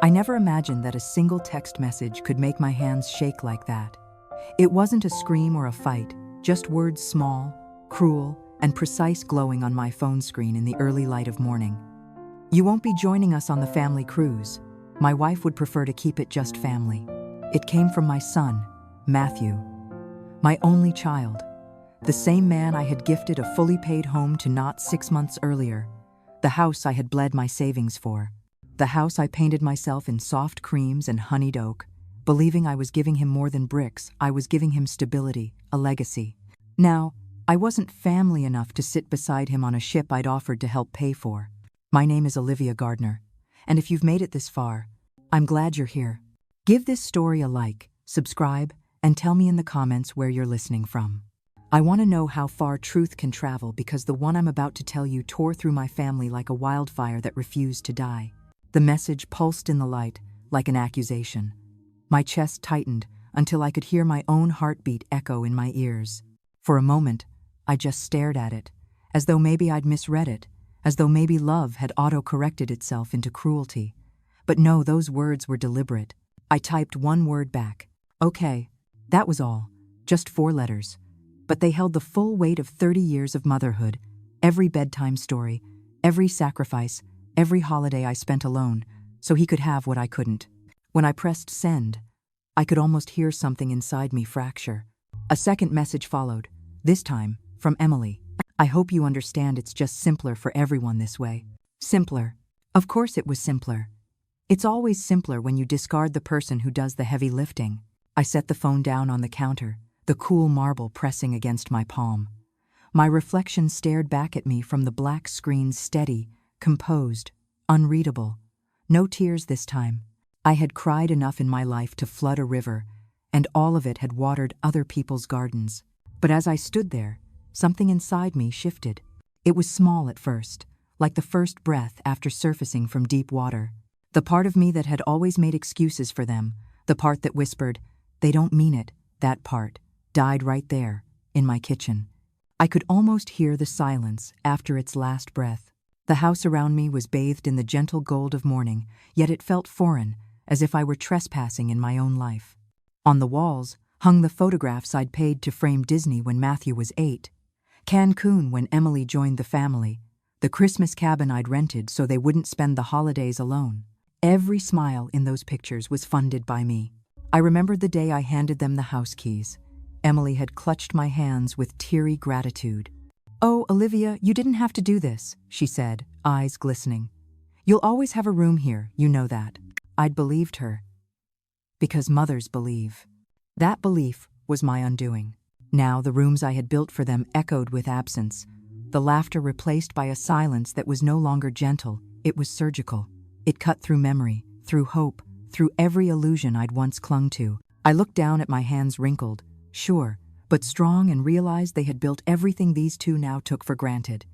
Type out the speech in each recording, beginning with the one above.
I never imagined that a single text message could make my hands shake like that. It wasn't a scream or a fight, just words small, cruel, and precise glowing on my phone screen in the early light of morning. "You won't be joining us on the family cruise. My wife would prefer to keep it just family." It came from my son, Matthew, my only child, the same man I had gifted a fully paid home to not 6 months earlier, the house I had bled my savings for, the house I painted myself in soft creams and honeyed oak, believing I was giving him more than bricks. I was giving him stability, a legacy. Now, I wasn't family enough to sit beside him on a ship I'd offered to help pay for. My name is Olivia Gardner, and if you've made it this far, I'm glad you're here. Give this story a like, subscribe, and tell me in the comments where you're listening from. I want to know how far truth can travel, because the one I'm about to tell you tore through my family like a wildfire that refused to die. The message pulsed in the light, like an accusation. My chest tightened until I could hear my own heartbeat echo in my ears. For a moment, I just stared at it, as though maybe I'd misread it, as though maybe love had auto-corrected itself into cruelty. But no, those words were deliberate. I typed one word back. Okay, that was all. Just 4 letters. But they held the full weight of 30 years of motherhood, every bedtime story, every sacrifice, every holiday I spent alone, so he could have what I couldn't. When I pressed send, I could almost hear something inside me fracture. A second message followed, this time from Emily. "I hope you understand it's just simpler for everyone this way." Simpler. Of course it was simpler. It's always simpler when you discard the person who does the heavy lifting. I set the phone down on the counter, the cool marble pressing against my palm. My reflection stared back at me from the black screen, steady, composed, unreadable. No tears this time. I had cried enough in my life to flood a river, and all of it had watered other people's gardens. But as I stood there, something inside me shifted. It was small at first, like the first breath after surfacing from deep water. The part of me that had always made excuses for them, the part that whispered, "They don't mean it," that part died right there, in my kitchen. I could almost hear the silence after its last breath. The house around me was bathed in the gentle gold of morning, yet it felt foreign, as if I were trespassing in my own life. On the walls hung the photographs I'd paid to frame Disney when Matthew was 8, Cancun when Emily joined the family, the Christmas cabin I'd rented so they wouldn't spend the holidays alone. Every smile in those pictures was funded by me. I remembered the day I handed them the house keys. Emily had clutched my hands with teary gratitude. "Oh, Olivia, you didn't have to do this," she said, eyes glistening. "You'll always have a room here, you know that." I'd believed her. Because mothers believe. That belief was my undoing. Now the rooms I had built for them echoed with absence, the laughter replaced by a silence that was no longer gentle, it was surgical. It cut through memory, through hope, through every illusion I'd once clung to. I looked down at my hands wrinkled, sure, but strong, and realized they had built everything these two now took for granted.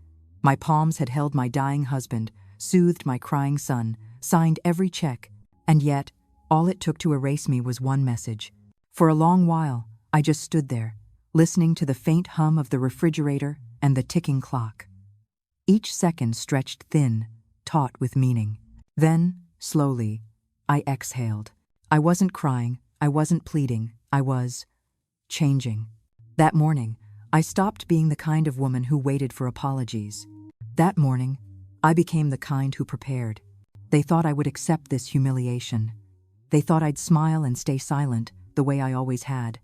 My palms had held my dying husband, soothed my crying son, signed every check, and yet, all it took to erase me was one message. For a long while, I just stood there, listening to the faint hum of the refrigerator and the ticking clock. Each second stretched thin, taut with meaning. Then, slowly, I exhaled. I wasn't crying, I wasn't pleading, I was changing. That morning, I stopped being the kind of woman who waited for apologies. That morning, I became the kind who prepared. They thought I would accept this humiliation. They thought I'd smile and stay silent, the way I always had.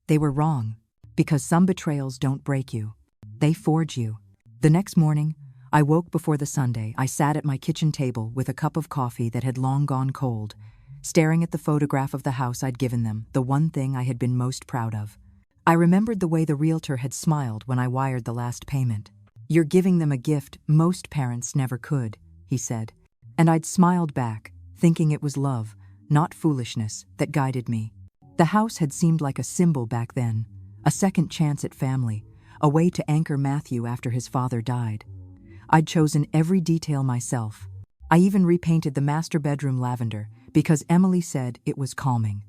They were wrong, because some betrayals don't break you. They forge you. The next morning, I woke before the Sunday. I sat at my kitchen table with a cup of coffee that had long gone cold, staring at the photograph of the house I'd given them, the one thing I had been most proud of. I remembered the way the realtor had smiled when I wired the last payment. "You're giving them a gift most parents never could," he said. And I'd smiled back, thinking it was love, not foolishness, that guided me. The house had seemed like a symbol back then, a second chance at family, a way to anchor Matthew after his father died. I'd chosen every detail myself. I even repainted the master bedroom lavender because Emily said it was calming.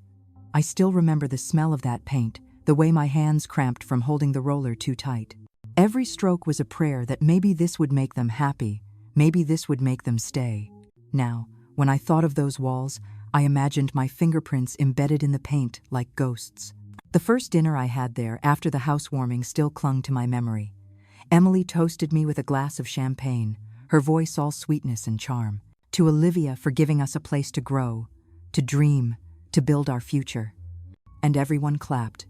I still remember the smell of that paint, the way my hands cramped from holding the roller too tight. Every stroke was a prayer that maybe this would make them happy, maybe this would make them stay. Now, When I thought of those walls, I imagined my fingerprints embedded in the paint like ghosts. The first dinner I had there after the housewarming still clung to my memory. Emily toasted me with a glass of champagne, her voice all sweetness and charm. To Olivia for giving us a place to grow, to dream, to build our future. And everyone clapped.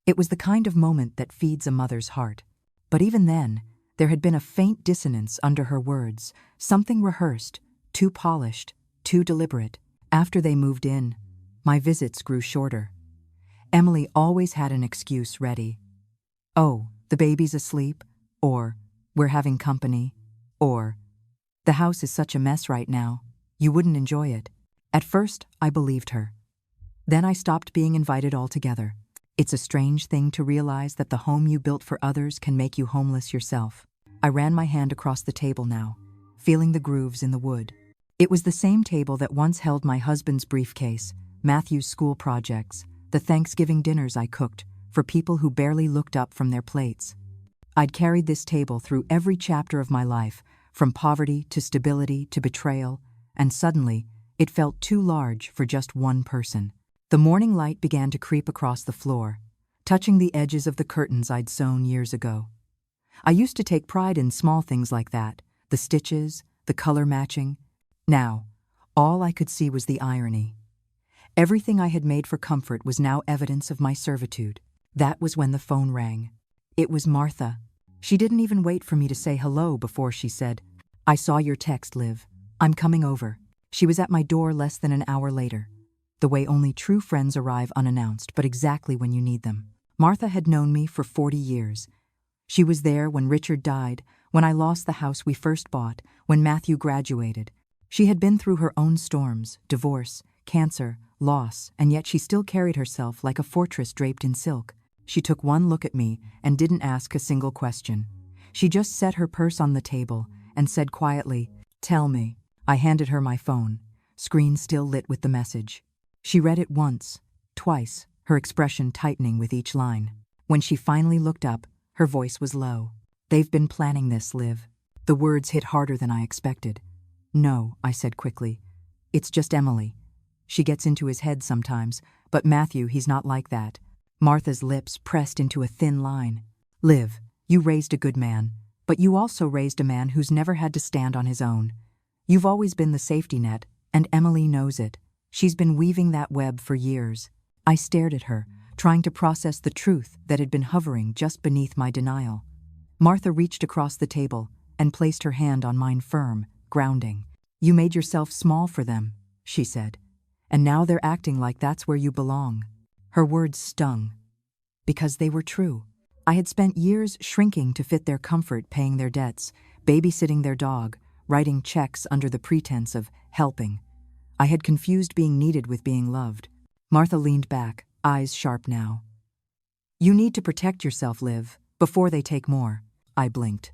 It was the kind of moment that feeds a mother's heart. But even then, there had been a faint dissonance under her words, something rehearsed, too polished, too deliberate. After they moved in, my visits grew shorter. Emily always had an excuse ready. Oh, the baby's asleep, or we're having company, or the house is such a mess right now, you wouldn't enjoy it. At first, I believed her. Then I stopped being invited altogether. It's a strange thing to realize that the home you built for others can make you homeless yourself. I ran my hand across the table now, feeling the grooves in the wood. It was the same table that once held my husband's briefcase, Matthew's school projects, the Thanksgiving dinners I cooked for people who barely looked up from their plates. I'd carried this table through every chapter of my life, from poverty to stability to betrayal, and suddenly, it felt too large for just one person. The morning light began to creep across the floor, touching the edges of the curtains I'd sewn years ago. I used to take pride in small things like that, the stitches, the color matching. Now, all I could see was the irony. Everything I had made for comfort was now evidence of my servitude. That was when the phone rang. It was Martha. She didn't even wait for me to say hello before she said, "I saw your text, Liv. I'm coming over." She was at my door less than an hour later, the way only true friends arrive unannounced, but exactly when you need them. Martha had known me for 40 years. She was there when Richard died, when I lost the house we first bought, when Matthew graduated. She had been through her own storms, divorce, cancer, loss, and yet she still carried herself like a fortress draped in silk. She took one look at me and didn't ask a single question. She just set her purse on the table and said quietly, "Tell me." I handed her my phone, screen still lit with the message. She read it once, twice, her expression tightening with each line. When she finally looked up, her voice was low. "They've been planning this, Liv." The words hit harder than I expected. "No," I said quickly. "It's just Emily. She gets into his head sometimes, but Matthew, he's not like that." Martha's lips pressed into a thin line. "Liv, you raised a good man, but you also raised a man who's never had to stand on his own. You've always been the safety net, and Emily knows it. She's been weaving that web for years." I stared at her, trying to process the truth that had been hovering just beneath my denial. Martha reached across the table and placed her hand on mine firm, grounding. "You made yourself small for them," she said, "and now they're acting like that's where you belong." Her words stung, because they were true. I had spent years shrinking to fit their comfort, paying their debts, babysitting their dog, writing checks under the pretense of helping. I had confused being needed with being loved. Martha leaned back, eyes sharp now. "You need to protect yourself, Liv, before they take more." I blinked.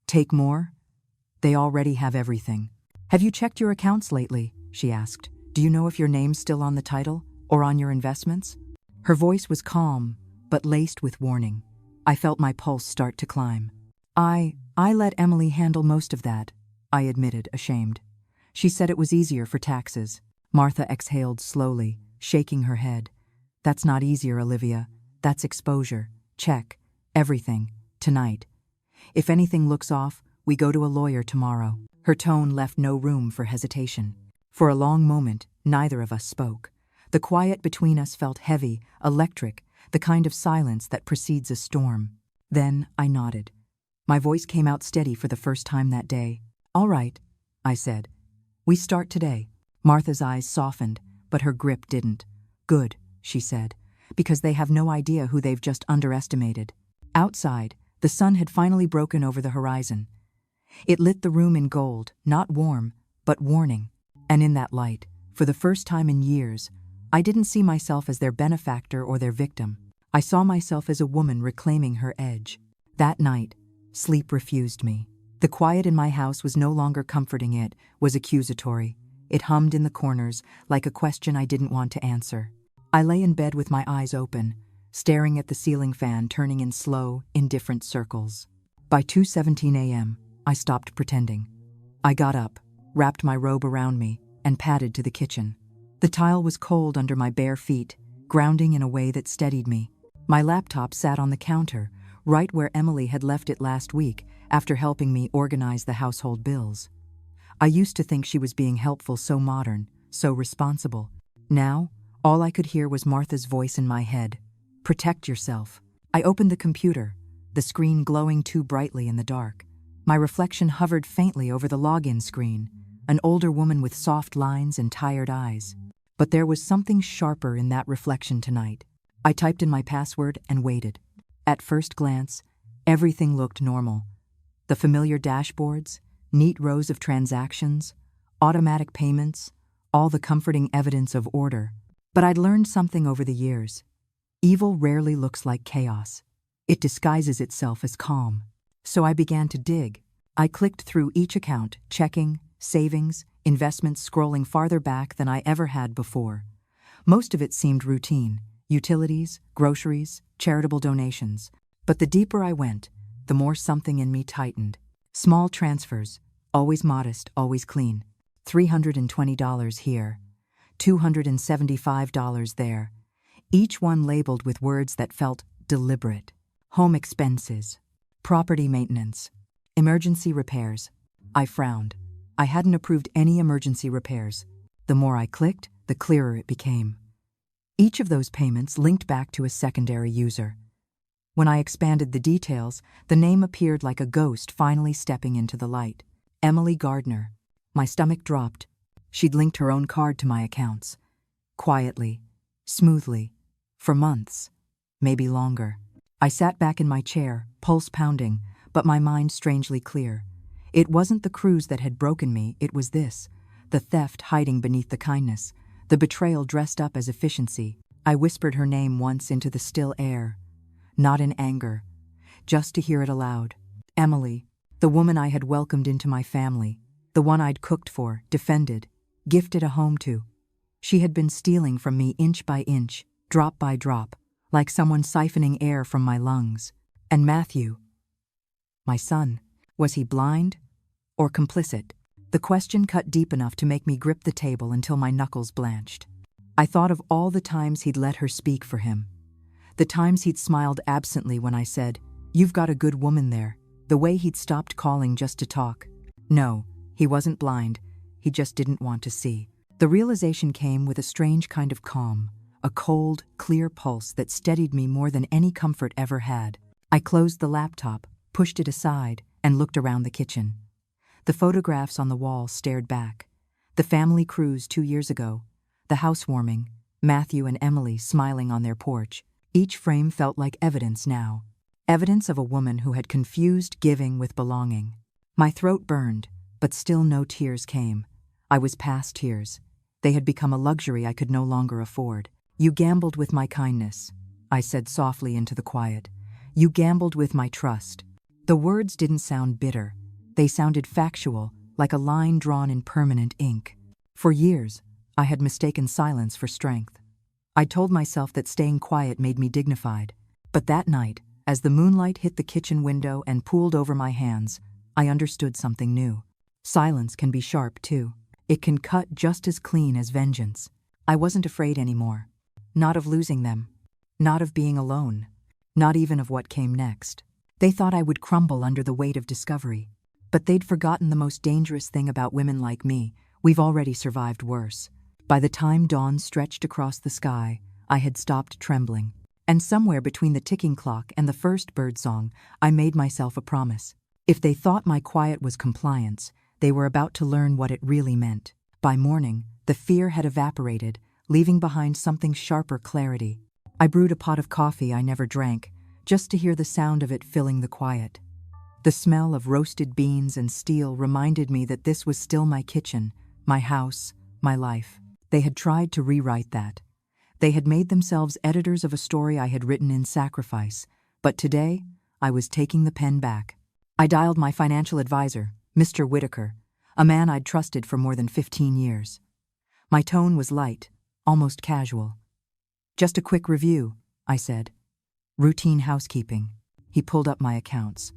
"Take more? They already have everything." "Have you checked your accounts lately?" she asked. "Do you know if your name's still on the title, or on your investments?" Her voice was calm, but laced with warning. I felt my pulse start to climb. I let Emily handle most of that," I admitted, ashamed. "She said it was easier for taxes." Martha exhaled slowly, shaking her head. "That's not easier, Olivia. That's exposure. Check. Everything. Tonight. If anything looks off, we go to a lawyer tomorrow." Her tone left no room for hesitation. For a long moment, neither of us spoke. The quiet between us felt heavy, electric, the kind of silence that precedes a storm. Then I nodded. My voice came out steady for the first time that day. "All right," I said. "We start today." Martha's eyes softened, but her grip didn't. "Good," she said, "because they have no idea who they've just underestimated." Outside, the sun had finally broken over the horizon. It lit the room in gold, not warm, but warning. And in that light, for the first time in years, I didn't see myself as their benefactor or their victim. I saw myself as a woman reclaiming her edge. That night, sleep refused me. The quiet in my house was no longer comforting, it was accusatory. It hummed in the corners like a question I didn't want to answer. I lay in bed with my eyes open, staring at the ceiling fan turning in slow, indifferent circles. By 2:17 a.m., I stopped pretending. I got up, wrapped my robe around me, and padded to the kitchen. The tile was cold under my bare feet, grounding in a way that steadied me. My laptop sat on the counter, right where Emily had left it last week after helping me organize the household bills. I used to think she was being helpful, so modern, so responsible. Now, all I could hear was Martha's voice in my head. Protect yourself. I opened the computer, the screen glowing too brightly in the dark. My reflection hovered faintly over the login screen, an older woman with soft lines and tired eyes. But there was something sharper in that reflection tonight. I typed in my password and waited. At first glance, everything looked normal. The familiar dashboards, neat rows of transactions, automatic payments, all the comforting evidence of order. But I'd learned something over the years. Evil rarely looks like chaos. It disguises itself as calm. So I began to dig. I clicked through each account, checking, savings, investments, scrolling farther back than I ever had before. Most of it seemed routine: utilities, groceries, charitable donations. But the deeper I went, the more something in me tightened. Small transfers, always modest, always clean. $320 here, $275 there, each one labeled with words that felt deliberate. Home expenses, property maintenance, emergency repairs. I frowned. I hadn't approved any emergency repairs. The more I clicked, the clearer it became. Each of those payments linked back to a secondary user. When I expanded the details, the name appeared like a ghost finally stepping into the light. Olivia Gardner. My stomach dropped. She'd linked her own card to my accounts. Quietly, smoothly, for months, maybe longer. I sat back in my chair, pulse pounding, but my mind strangely clear. It wasn't the cruise that had broken me, it was this. The theft hiding beneath the kindness. The betrayal dressed up as efficiency. I whispered her name once into the still air. Not in anger, just to hear it aloud. Emily, the woman I had welcomed into my family, the one I'd cooked for, defended, gifted a home to. She had been stealing from me inch by inch, drop by drop, like someone siphoning air from my lungs. And Matthew, my son, was he blind or complicit? The question cut deep enough to make me grip the table until my knuckles blanched. I thought of all the times he'd let her speak for him. The times he'd smiled absently when I said, "You've got a good woman there." The way he'd stopped calling just to talk. No, he wasn't blind. He just didn't want to see. The realization came with a strange kind of calm, a cold, clear pulse that steadied me more than any comfort ever had. I closed the laptop, pushed it aside, and looked around the kitchen. The photographs on the wall stared back. The family cruise 2 years ago, the housewarming, Matthew and Emily smiling on their porch. Each frame felt like evidence now. Evidence of a woman who had confused giving with belonging. My throat burned, but still no tears came. I was past tears. They had become a luxury I could no longer afford. "You gambled with my kindness," I said softly into the quiet. "You gambled with my trust." The words didn't sound bitter. They sounded factual, like a line drawn in permanent ink. For years, I had mistaken silence for strength. I told myself that staying quiet made me dignified. But that night, as the moonlight hit the kitchen window and pooled over my hands, I understood something new. Silence can be sharp, too. It can cut just as clean as vengeance. I wasn't afraid anymore. Not of losing them. Not of being alone. Not even of what came next. They thought I would crumble under the weight of discovery. But they'd forgotten the most dangerous thing about women like me. We've already survived worse. By the time dawn stretched across the sky, I had stopped trembling. And somewhere between the ticking clock and the first birdsong, I made myself a promise. If they thought my quiet was compliance, they were about to learn what it really meant. By morning, the fear had evaporated, leaving behind something sharper: clarity. I brewed a pot of coffee I never drank, just to hear the sound of it filling the quiet. The smell of roasted beans and steel reminded me that this was still my kitchen, my house, my life. They had tried to rewrite that. They had made themselves editors of a story I had written in sacrifice, but today, I was taking the pen back. I dialed my financial advisor, Mr. Whitaker, a man I'd trusted for more than 15 years. My tone was light, almost casual. "Just a quick review," I said. "Routine housekeeping." He pulled up my accounts.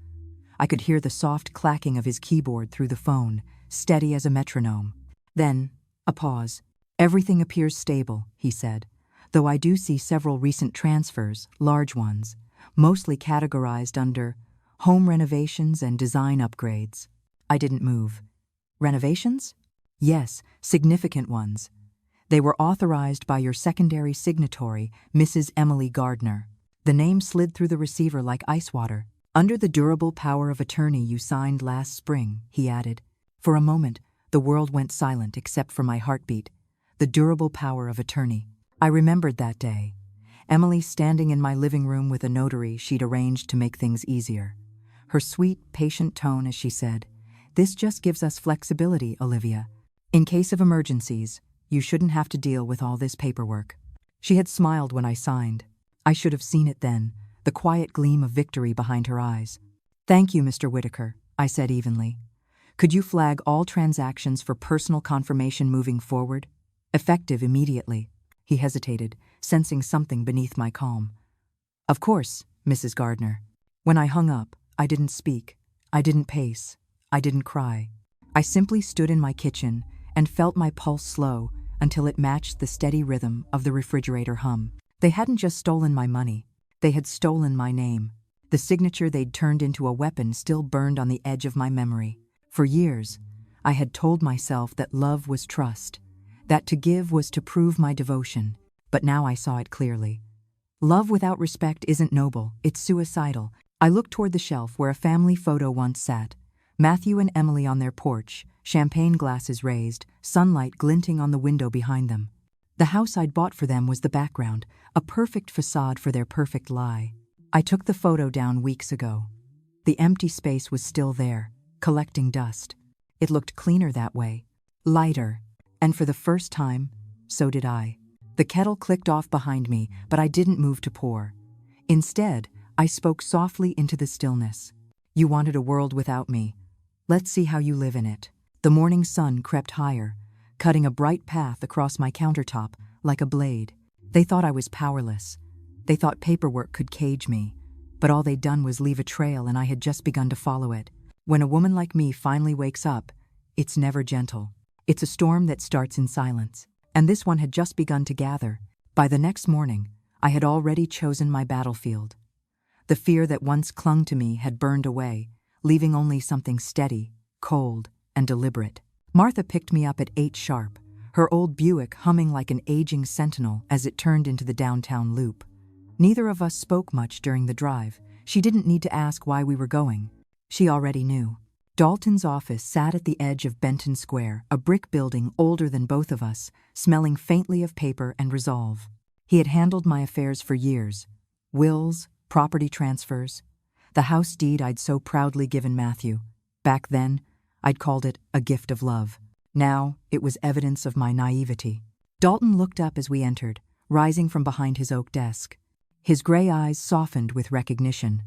I could hear the soft clacking of his keyboard through the phone, steady as a metronome. Then, A pause. Everything appears stable, he said, though I do see several recent transfers, large ones, mostly categorized under home renovations and design upgrades. I didn't move. Renovations? Yes, significant ones. They were authorized by your secondary signatory, Mrs. Emily Gardner. The name slid through the receiver like ice water. Under the durable power of attorney you signed last spring, he added. For a moment, the world went silent except for my heartbeat. The durable power of attorney. I remembered that day. Emily standing in my living room with a notary she'd arranged to make things easier. Her sweet, patient tone as she said, "This just gives us flexibility, Olivia. In case of emergencies, you shouldn't have to deal with all this paperwork." She had smiled when I signed. I should have seen it then, the quiet gleam of victory behind her eyes. "Thank you, Mr. Whitaker," I said evenly. "Could you flag all transactions for personal confirmation moving forward? Effective immediately." He hesitated, sensing something beneath my calm. "Of course, Mrs. Gardner." When I hung up, I didn't speak. I didn't pace. I didn't cry. I simply stood in my kitchen and felt my pulse slow until it matched the steady rhythm of the refrigerator hum. They hadn't just stolen my money. They had stolen my name. The signature they'd turned into a weapon still burned on the edge of my memory. For years, I had told myself that love was trust, that to give was to prove my devotion, but now I saw it clearly. Love without respect isn't noble, it's suicidal. I looked toward the shelf where a family photo once sat, Matthew and Emily on their porch, champagne glasses raised, sunlight glinting on the window behind them. The house I'd bought for them was the background, a perfect facade for their perfect lie. I took the photo down weeks ago. The empty space was still there, collecting dust. It looked cleaner that way, lighter, and for the first time, so did I. The kettle clicked off behind me, but I didn't move to pour. Instead, I spoke softly into the stillness. "You wanted a world without me. Let's see how you live in it." The morning sun crept higher, cutting a bright path across my countertop like a blade. They thought I was powerless. They thought paperwork could cage me. But all they'd done was leave a trail and I had just begun to follow it. When a woman like me finally wakes up, it's never gentle. It's a storm that starts in silence. And this one had just begun to gather. By the next morning, I had already chosen my battlefield. The fear that once clung to me had burned away, leaving only something steady, cold, and deliberate. Martha picked me up at 8 sharp, her old Buick humming like an aging sentinel as it turned into the downtown loop. Neither of us spoke much during the drive. She didn't need to ask why we were going. She already knew. Dalton's office sat at the edge of Benton Square, a brick building older than both of us, smelling faintly of paper and resolve. He had handled my affairs for years. Wills, property transfers, the house deed I'd so proudly given Matthew. Back then, I'd called it a gift of love. Now, it was evidence of my naivety. Dalton looked up as we entered, rising from behind his oak desk. His gray eyes softened with recognition.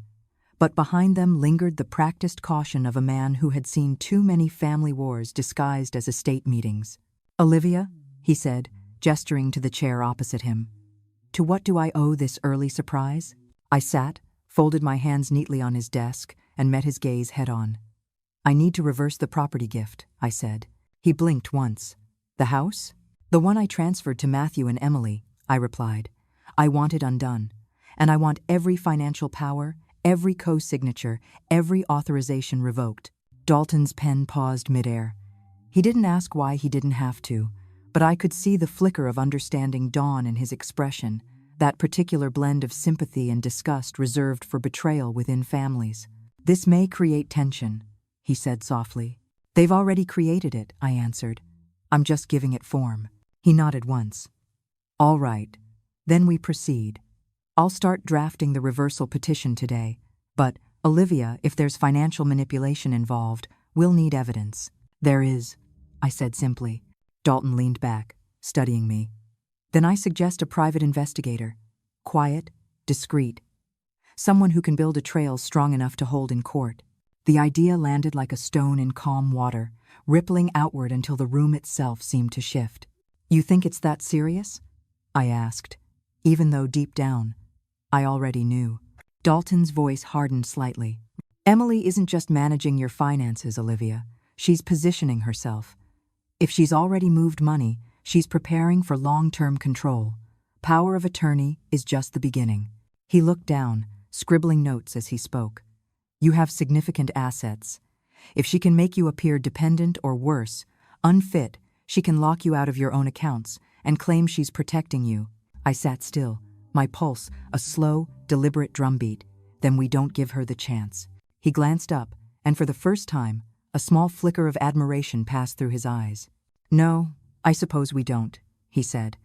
But behind them lingered the practiced caution of a man who had seen too many family wars disguised as estate meetings. "Olivia," he said, gesturing to the chair opposite him. "To what do I owe this early surprise?" I sat, folded my hands neatly on his desk, and met his gaze head-on. "I need to reverse the property gift," I said. He blinked once. "The house?" "The one I transferred to Matthew and Emily," I replied. "I want it undone. And I want every financial power, every co-signature, every authorization revoked." Dalton's pen paused midair. He didn't ask why he didn't have to, but I could see the flicker of understanding dawn in his expression, that particular blend of sympathy and disgust reserved for betrayal within families. "This may create tension," he said softly. "They've already created it," I answered. "I'm just giving it form." He nodded once. "All right. Then we proceed. I'll start drafting the reversal petition today. But, Olivia, if there's financial manipulation involved, we'll need evidence." "There is," I said simply. Dalton leaned back, studying me. "Then I suggest a private investigator. Quiet, discreet. Someone who can build a trail strong enough to hold in court." The idea landed like a stone in calm water, rippling outward until the room itself seemed to shift. "You think it's that serious?" I asked, even though deep down, I already knew. Dalton's voice hardened slightly. "Emily isn't just managing your finances, Olivia. She's positioning herself. If she's already moved money, she's preparing for long-term control. Power of attorney is just the beginning. He looked down, scribbling notes as he spoke. You have significant assets. If she can make you appear dependent or worse, unfit, she can lock you out of your own accounts and claim she's protecting you. I sat still, my pulse a slow, deliberate drumbeat. Then we don't give her the chance. He glanced up, and for the first time, a small flicker of admiration passed through his eyes. No, I suppose we don't, he said.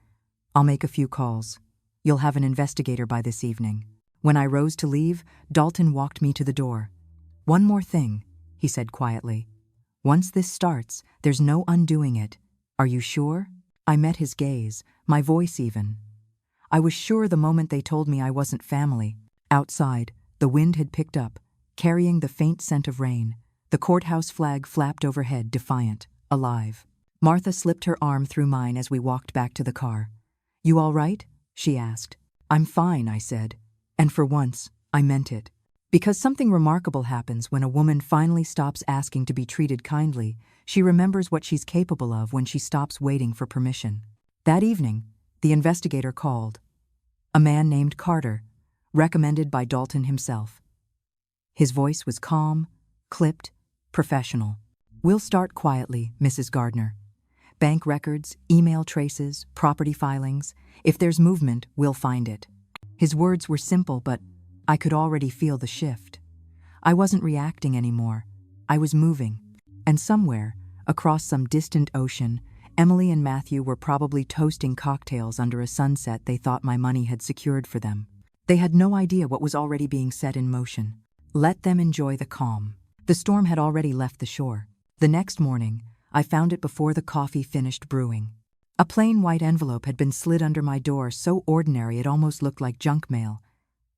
I'll make a few calls. You'll have an investigator by this evening. When I rose to leave, Dalton walked me to the door. One more thing, he said quietly. Once this starts, there's no undoing it. Are you sure? I met his gaze, my voice even. I was sure the moment they told me I wasn't family. Outside, the wind had picked up, carrying the faint scent of rain. The courthouse flag flapped overhead, defiant, alive. Martha slipped her arm through mine as we walked back to the car. You all right? She asked. I'm fine, I said. And for once, I meant it. Because something remarkable happens when a woman finally stops asking to be treated kindly. She remembers what she's capable of when she stops waiting for permission. That evening, the investigator called. A man named Carter, recommended by Dalton himself. His voice was calm, clipped, professional. We'll start quietly, Mrs. Gardner. Bank records, email traces, property filings. If there's movement, we'll find it. His words were simple, but I could already feel the shift. I wasn't reacting anymore. I was moving. And somewhere, across some distant ocean, Emily and Matthew were probably toasting cocktails under a sunset they thought my money had secured for them. They had no idea what was already being set in motion. Let them enjoy the calm. The storm had already left the shore. The next morning, I found it before the coffee finished brewing. A plain white envelope had been slid under my door, so ordinary it almost looked like junk mail.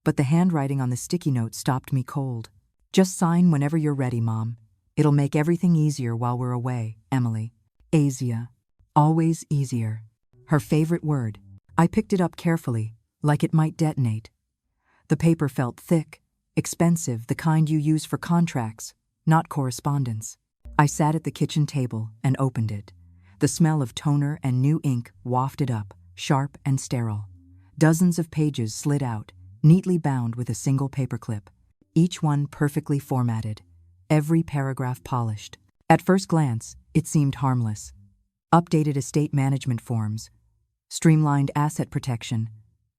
But the handwriting on the sticky note stopped me cold. Just sign whenever you're ready, Mom. It'll make everything easier while we're away, Emily. Asia. Always easier. Her favorite word. I picked it up carefully, like it might detonate. The paper felt thick, expensive, the kind you use for contracts, not correspondence. I sat at the kitchen table and opened it. The smell of toner and new ink wafted up, sharp and sterile. Dozens of pages slid out, neatly bound with a single paperclip, each one perfectly formatted, every paragraph polished. At first glance, it seemed harmless. Updated estate management forms, streamlined asset protection,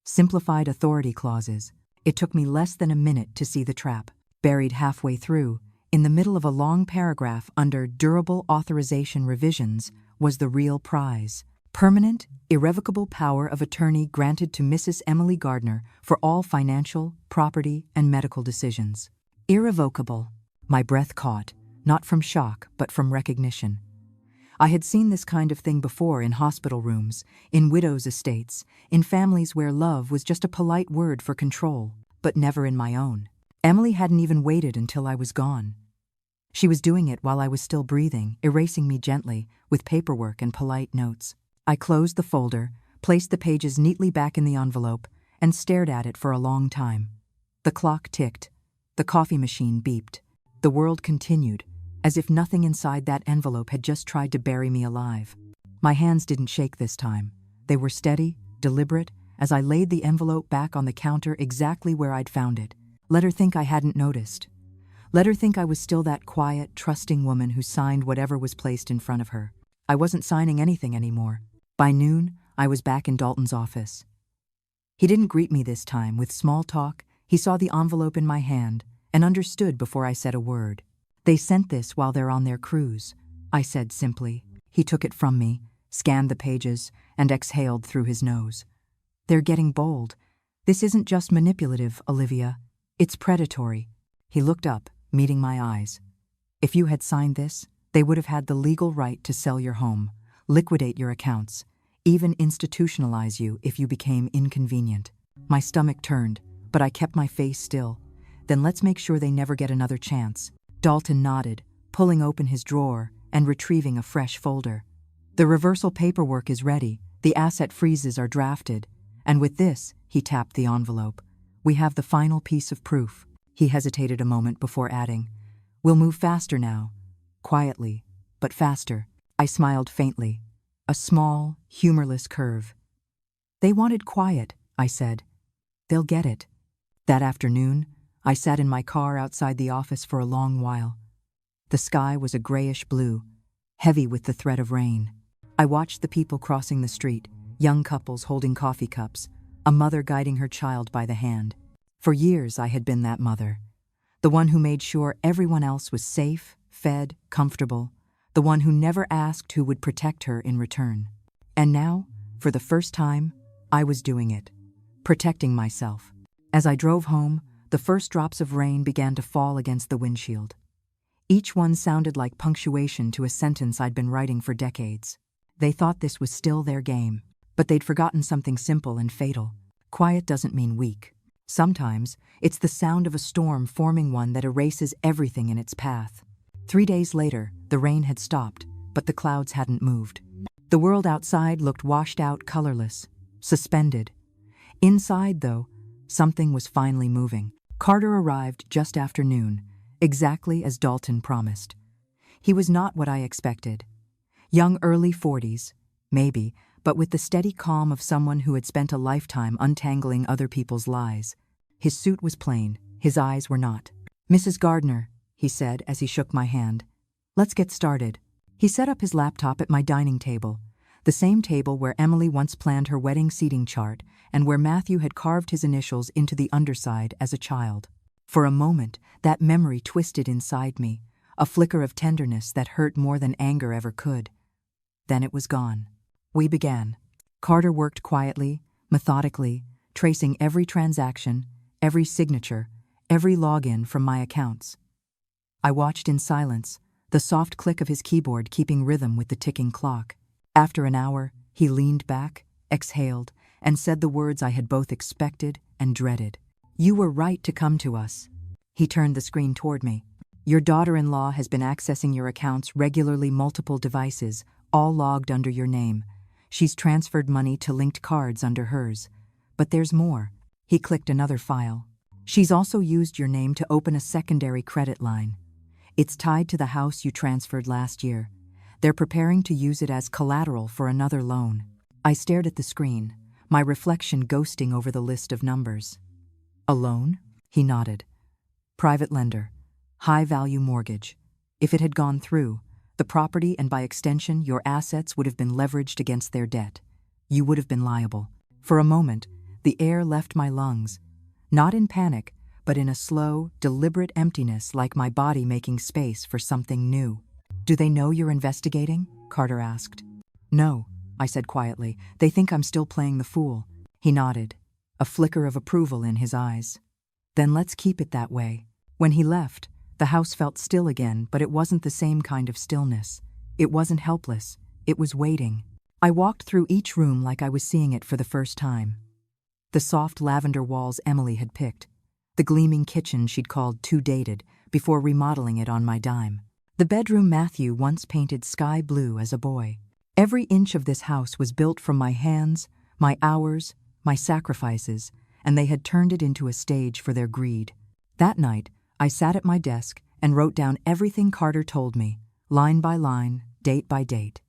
simplified authority clauses. It took me less than a minute to see the trap. Buried halfway through, in the middle of a long paragraph under Durable Authorization Revisions, was the real prize. Permanent, irrevocable power of attorney granted to Mrs. Emily Gardner for all financial, property, and medical decisions. Irrevocable. My breath caught, not from shock, but from recognition. I had seen this kind of thing before in hospital rooms, in widows' estates, in families where love was just a polite word for control, but never in my own. Emily hadn't even waited until I was gone. She was doing it while I was still breathing, erasing me gently, with paperwork and polite notes. I closed the folder, placed the pages neatly back in the envelope, and stared at it for a long time. The clock ticked. The coffee machine beeped. The world continued, as if nothing inside that envelope had just tried to bury me alive. My hands didn't shake this time. They were steady, deliberate, as I laid the envelope back on the counter exactly where I'd found it. Let her think I hadn't noticed. Let her think I was still that quiet, trusting woman who signed whatever was placed in front of her. I wasn't signing anything anymore. By noon, I was back in Dalton's office. He didn't greet me this time with small talk. He saw the envelope in my hand and understood before I said a word. They sent this while they're on their cruise, I said simply. He took it from me, scanned the pages, and exhaled through his nose. They're getting bold. This isn't just manipulative, Olivia. It's predatory. He looked up, meeting my eyes. If you had signed this, they would have had the legal right to sell your home, liquidate your accounts, even institutionalize you if you became inconvenient. My stomach turned, but I kept my face still. Then let's make sure they never get another chance. Dalton nodded, pulling open his drawer and retrieving a fresh folder. The reversal paperwork is ready, the asset freezes are drafted, and with this, he tapped the envelope. We have the final piece of proof. He hesitated a moment before adding, We'll move faster now. Quietly, but faster. I smiled faintly, a small, humorless curve. They wanted quiet, I said. They'll get it. That afternoon, I sat in my car outside the office for a long while. The sky was a grayish blue, heavy with the threat of rain. I watched the people crossing the street, young couples holding coffee cups, a mother guiding her child by the hand. For years I had been that mother, the one who made sure everyone else was safe, fed, comfortable, the one who never asked who would protect her in return. And now, for the first time, I was doing it, protecting myself. As I drove home, the first drops of rain began to fall against the windshield. Each one sounded like punctuation to a sentence I'd been writing for decades. They thought this was still their game, but they'd forgotten something simple and fatal. Quiet doesn't mean weak. Sometimes, it's the sound of a storm forming one that erases everything in its path. 3 days later, the rain had stopped, but the clouds hadn't moved. The world outside looked washed out, colorless, suspended. Inside, though, something was finally moving. Carter arrived just after noon, exactly as Dalton promised. He was not what I expected. Young early 40s, maybe, but with the steady calm of someone who had spent a lifetime untangling other people's lies. His suit was plain, his eyes were not. "Mrs. Gardner," he said as he shook my hand. "Let's get started." He set up his laptop at my dining table, the same table where Emily once planned her wedding seating chart and where Matthew had carved his initials into the underside as a child. For a moment, that memory twisted inside me, a flicker of tenderness that hurt more than anger ever could. Then it was gone. We began. Carter worked quietly, methodically, tracing every transaction, every signature, every login from my accounts. I watched in silence, the soft click of his keyboard keeping rhythm with the ticking clock. After an hour, he leaned back, exhaled, and said the words I had both expected and dreaded. "You were right to come to us." He turned the screen toward me. "Your daughter-in-law has been accessing your accounts regularly, multiple devices, all logged under your name. She's transferred money to linked cards under hers. But there's more." He clicked another file. "She's also used your name to open a secondary credit line. It's tied to the house you transferred last year. They're preparing to use it as collateral for another loan." I stared at the screen, my reflection ghosting over the list of numbers. "A loan?" He nodded. "Private lender. High-value mortgage. If it had gone through, the property and by extension your assets would have been leveraged against their debt. You would have been liable." For a moment, the air left my lungs, not in panic, but in a slow, deliberate emptiness, like my body making space for something new. "Do they know you're investigating?" Carter asked. "No," I said quietly. "They think I'm still playing the fool." He nodded, a flicker of approval in his eyes. "Then let's keep it that way." When he left, the house felt still again, but it wasn't the same kind of stillness. It wasn't helpless. It was waiting. I walked through each room like I was seeing it for the first time. The soft lavender walls Emily had picked, the gleaming kitchen she'd called too dated before remodeling it on my dime. The bedroom Matthew once painted sky blue as a boy. Every inch of this house was built from my hands, my hours, my sacrifices, and they had turned it into a stage for their greed. That night, I sat at my desk and wrote down everything Carter told me, line by line, date by date.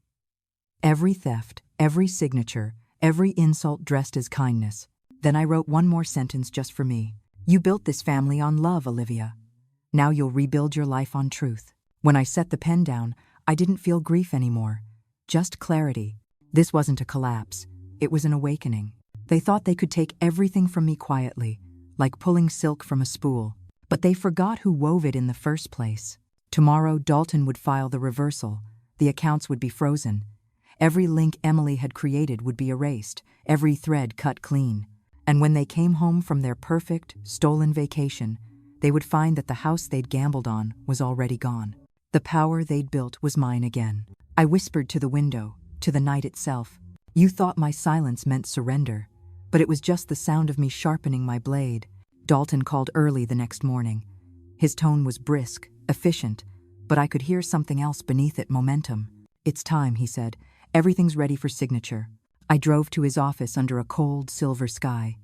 Every theft, every signature, every insult dressed as kindness. Then I wrote one more sentence just for me. "You built this family on love, Olivia. Now you'll rebuild your life on truth." When I set the pen down, I didn't feel grief anymore, just clarity. This wasn't a collapse. It was an awakening. They thought they could take everything from me quietly, like pulling silk from a spool. But they forgot who wove it in the first place. Tomorrow, Dalton would file the reversal. The accounts would be frozen. Every link Emily had created would be erased, every thread cut clean. And when they came home from their perfect, stolen vacation, they would find that the house they'd gambled on was already gone. The power they'd built was mine again. I whispered to the window, to the night itself. "You thought my silence meant surrender, but it was just the sound of me sharpening my blade." Dalton called early the next morning. His tone was brisk, efficient, but I could hear something else beneath it, momentum. "It's time," he said. "Everything's ready for signature." I drove to his office under a cold, silver sky.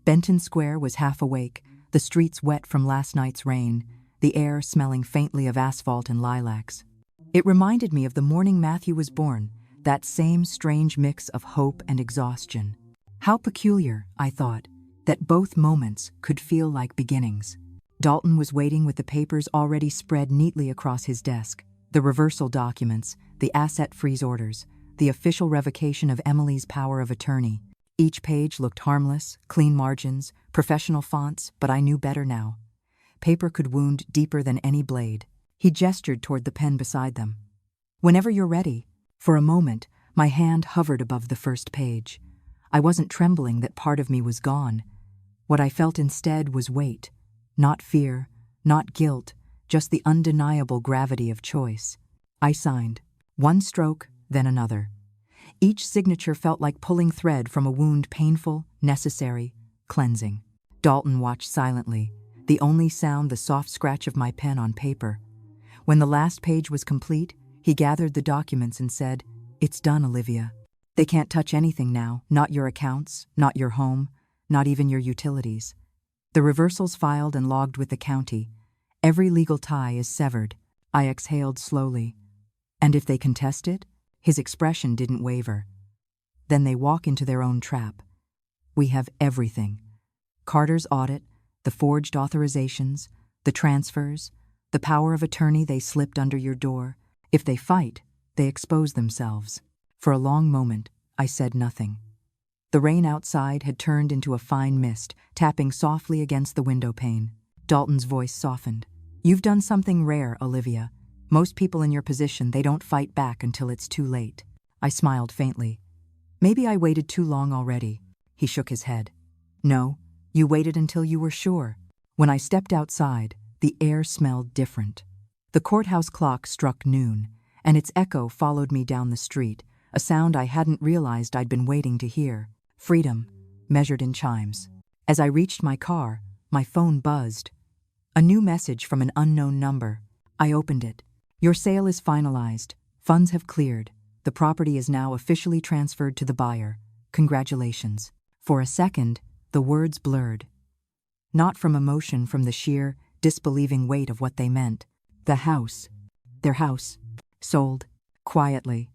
Benton Square was half awake, the streets wet from last night's rain, the air smelling faintly of asphalt and lilacs. It reminded me of the morning Matthew was born, that same strange mix of hope and exhaustion. How peculiar, I thought, that both moments could feel like beginnings. Dalton was waiting with the papers already spread neatly across his desk. The reversal documents, the asset freeze orders, the official revocation of Emily's power of attorney. Each page looked harmless, clean margins, professional fonts, but I knew better now. Paper could wound deeper than any blade. He gestured toward the pen beside them. "Whenever you're ready." For a moment, my hand hovered above the first page. I wasn't trembling that part of me was gone. What I felt instead was weight. Not fear, not guilt, just the undeniable gravity of choice. I signed. One stroke, then another. Each signature felt like pulling thread from a wound, painful, necessary, cleansing. Dalton watched silently, the only sound the soft scratch of my pen on paper. When the last page was complete, he gathered the documents and said, "It's done, Olivia. They can't touch anything now, not your accounts, not your home, not even your utilities. The reversals filed and logged with the county. Every legal tie is severed." I exhaled slowly. "And if they contest it?" His expression didn't waver. "Then they walk into their own trap. We have everything. Carter's audit, the forged authorizations, the transfers, the power of attorney they slipped under your door. If they fight, they expose themselves." For a long moment, I said nothing. The rain outside had turned into a fine mist, tapping softly against the window pane. Dalton's voice softened. "You've done something rare, Olivia. Most people in your position, they don't fight back until it's too late." I smiled faintly. "Maybe I waited too long already." He shook his head. "No, you waited until you were sure." When I stepped outside, the air smelled different. The courthouse clock struck noon, and its echo followed me down the street, a sound I hadn't realized I'd been waiting to hear. Freedom, measured in chimes. As I reached my car, my phone buzzed. A new message from an unknown number. I opened it. "Your sale is finalized. Funds have cleared. The property is now officially transferred to the buyer. Congratulations." For a second, the words blurred. Not from emotion, from the sheer, disbelieving weight of what they meant. The house, their house, sold, quietly,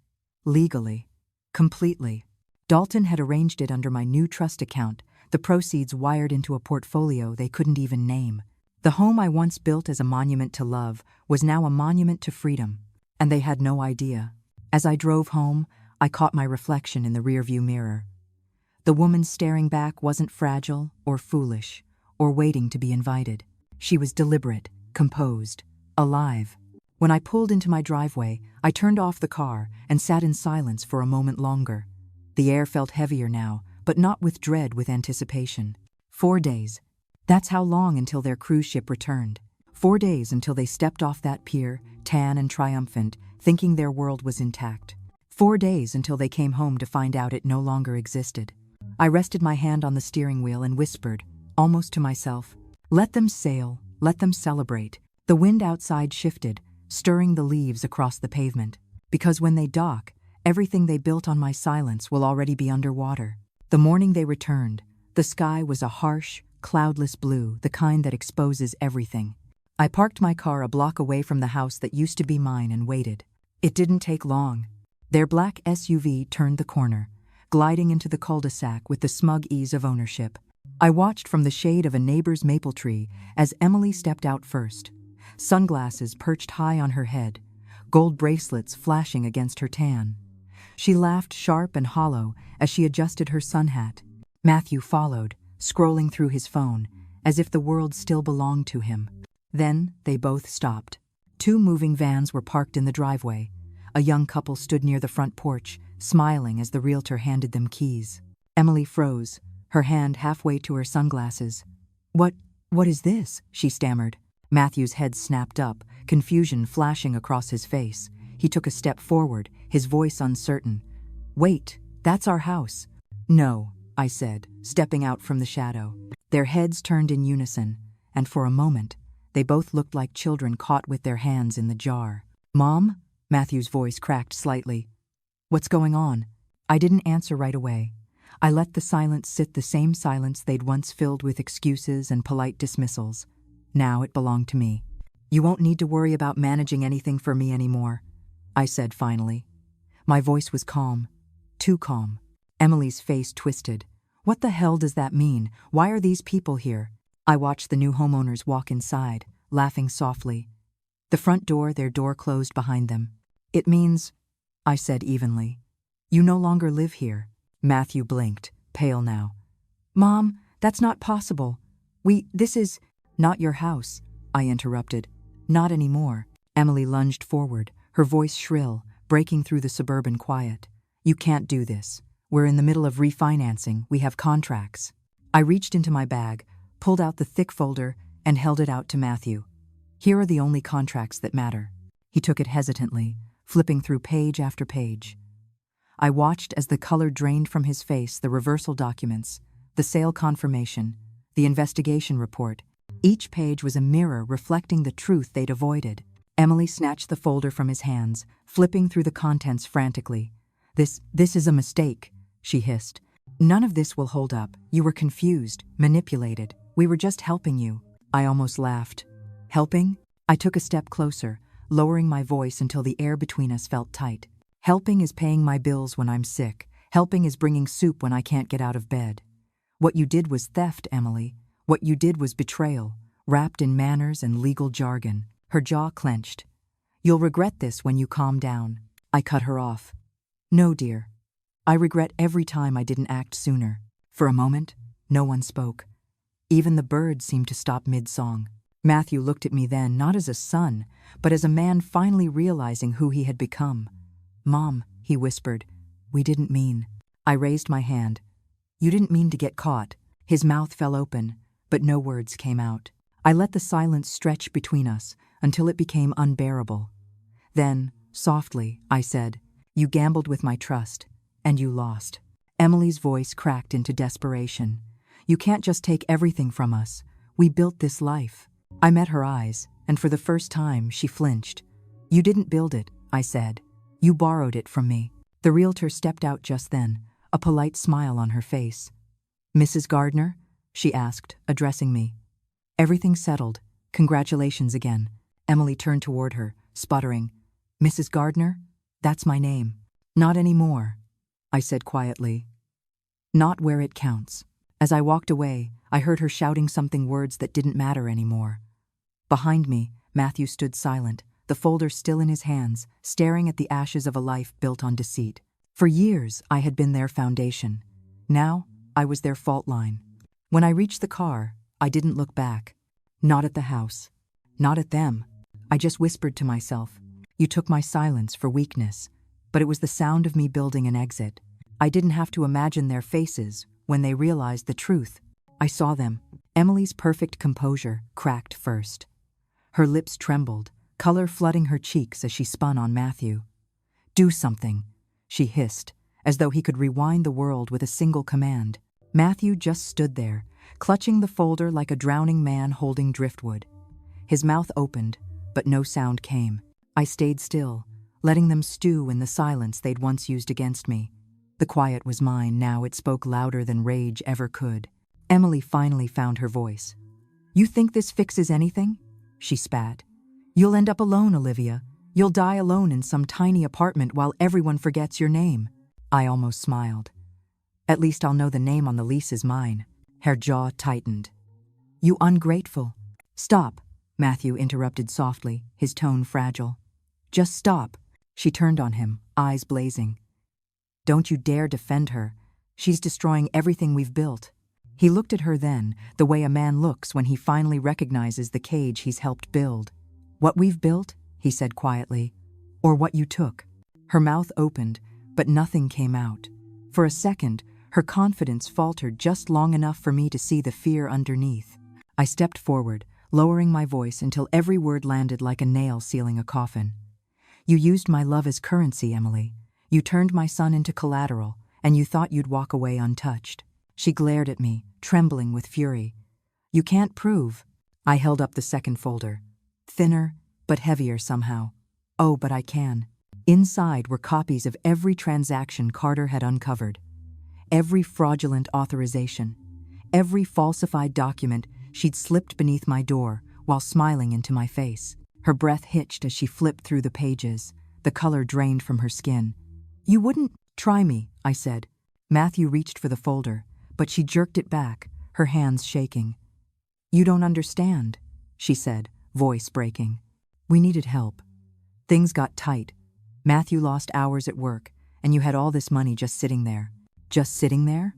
legally, completely. Dalton had arranged it under my new trust account, the proceeds wired into a portfolio they couldn't even name. The home I once built as a monument to love was now a monument to freedom, and they had no idea. As I drove home, I caught my reflection in the rearview mirror. The woman staring back wasn't fragile or foolish or waiting to be invited. She was deliberate, composed, alive. When I pulled into my driveway, I turned off the car and sat in silence for a moment longer. The air felt heavier now, but not with dread, with anticipation. 4 days. That's how long until their cruise ship returned. 4 days until they stepped off that pier, tan and triumphant, thinking their world was intact. 4 days until they came home to find out it no longer existed. I rested my hand on the steering wheel and whispered, almost to myself, "Let them sail, let them celebrate." The wind outside shifted, stirring the leaves across the pavement. Because when they dock, everything they built on my silence will already be underwater. The morning they returned, the sky was a harsh, cloudless blue, the kind that exposes everything. I parked my car a block away from the house that used to be mine and waited. It didn't take long. Their black SUV turned the corner, gliding into the cul-de-sac with the smug ease of ownership. I watched from the shade of a neighbor's maple tree as Emily stepped out first, sunglasses perched high on her head, gold bracelets flashing against her tan. She laughed sharp and hollow as she adjusted her sun hat. Matthew followed, scrolling through his phone, as if the world still belonged to him. Then they both stopped. 2 moving vans were parked in the driveway. A young couple stood near the front porch, smiling as the realtor handed them keys. Emily froze, her hand halfway to her sunglasses. What is this?" she stammered. Matthew's head snapped up, confusion flashing across his face. He took a step forward, his voice uncertain. "Wait, that's our house." "No," I said, stepping out from the shadow. Their heads turned in unison, and for a moment, they both looked like children caught with their hands in the jar. "Mom?" Matthew's voice cracked slightly. "What's going on?" I didn't answer right away. I let the silence sit, the same silence they'd once filled with excuses and polite dismissals. Now it belonged to me. "You won't need to worry about managing anything for me anymore," I said finally. My voice was calm. Too calm. Emily's face twisted. What the hell does that mean? Why are these people here? I watched the new homeowners walk inside, laughing softly. The front door, their door closed behind them. It means, I said evenly, you no longer live here. Matthew blinked, pale now. Mom, that's not possible. This is not your house, I interrupted. Not anymore. Emily lunged forward, her voice shrill, breaking through the suburban quiet. You can't do this. We're in the middle of refinancing. We have contracts. I reached into my bag, pulled out the thick folder, and held it out to Matthew. Here are the only contracts that matter. He took it hesitantly, flipping through page after page. I watched as the color drained from his face, the reversal documents, the sale confirmation, the investigation report. Each page was a mirror reflecting the truth they'd avoided. Emily snatched the folder from his hands, flipping through the contents frantically. This is a mistake, she hissed. None of this will hold up. You were confused, manipulated. We were just helping you. I almost laughed. Helping? I took a step closer, lowering my voice until the air between us felt tight. Helping is paying my bills when I'm sick. Helping is bringing soup when I can't get out of bed. What you did was theft, Emily. What you did was betrayal, wrapped in manners and legal jargon. Her jaw clenched. You'll regret this when you calm down. I cut her off. No, dear. I regret every time I didn't act sooner. For a moment, no one spoke. Even the birds seemed to stop mid-song. Matthew looked at me then, not as a son, but as a man finally realizing who he had become. Mom, he whispered, we didn't mean. I raised my hand. You didn't mean to get caught. His mouth fell open, but no words came out. I let the silence stretch between us until it became unbearable. Then, softly, I said, you gambled with my trust, and you lost. Emily's voice cracked into desperation. You can't just take everything from us. We built this life. I met her eyes, and for the first time, she flinched. You didn't build it, I said. You borrowed it from me. The realtor stepped out just then, a polite smile on her face. Mrs. Gardner? She asked, addressing me. Everything settled. Congratulations again. Emily turned toward her, sputtering. Mrs. Gardner? That's my name. Not anymore, I said quietly. Not where it counts. As I walked away, I heard her shouting something, words that didn't matter anymore. Behind me, Matthew stood silent, the folder still in his hands, staring at the ashes of a life built on deceit. For years, I had been their foundation. Now, I was their fault line. When I reached the car, I didn't look back. Not at the house. Not at them. I just whispered to myself, you took my silence for weakness. But it was the sound of me building an exit. I didn't have to imagine their faces when they realized the truth. I saw them. Emily's perfect composure cracked first. Her lips trembled, color flooding her cheeks as she spun on Matthew. Do something, she hissed, as though he could rewind the world with a single command. Matthew just stood there, clutching the folder like a drowning man holding driftwood. His mouth opened, but no sound came. I stayed still, letting them stew in the silence they'd once used against me. The quiet was mine now, it spoke louder than rage ever could. Emily finally found her voice. You think this fixes anything? She spat. You'll end up alone, Olivia. You'll die alone in some tiny apartment while everyone forgets your name. I almost smiled. At least I'll know the name on the lease is mine. Her jaw tightened. You ungrateful. Stop, Matthew interrupted softly, his tone fragile. Just stop. She turned on him, eyes blazing. Don't you dare defend her. She's destroying everything we've built. He looked at her then, the way a man looks when he finally recognizes the cage he's helped build. What we've built, he said quietly, or what you took. Her mouth opened, but nothing came out. For a second, her confidence faltered just long enough for me to see the fear underneath. I stepped forward, lowering my voice until every word landed like a nail sealing a coffin. You used my love as currency, Emily. You turned my son into collateral, and you thought you'd walk away untouched. She glared at me, trembling with fury. You can't prove. I held up the second folder. Thinner, but heavier somehow. Oh, but I can. Inside were copies of every transaction Carter had uncovered. Every fraudulent authorization. Every falsified document she'd slipped beneath my door while smiling into my face. Her breath hitched as she flipped through the pages, The color drained from her skin. "You wouldn't try me," I said. Matthew reached for the folder, but she jerked it back, her hands shaking. "You don't understand," she said, voice breaking. "We needed help. Things got tight. Matthew lost hours at work, and you had all this money just sitting there." "Just sitting there?"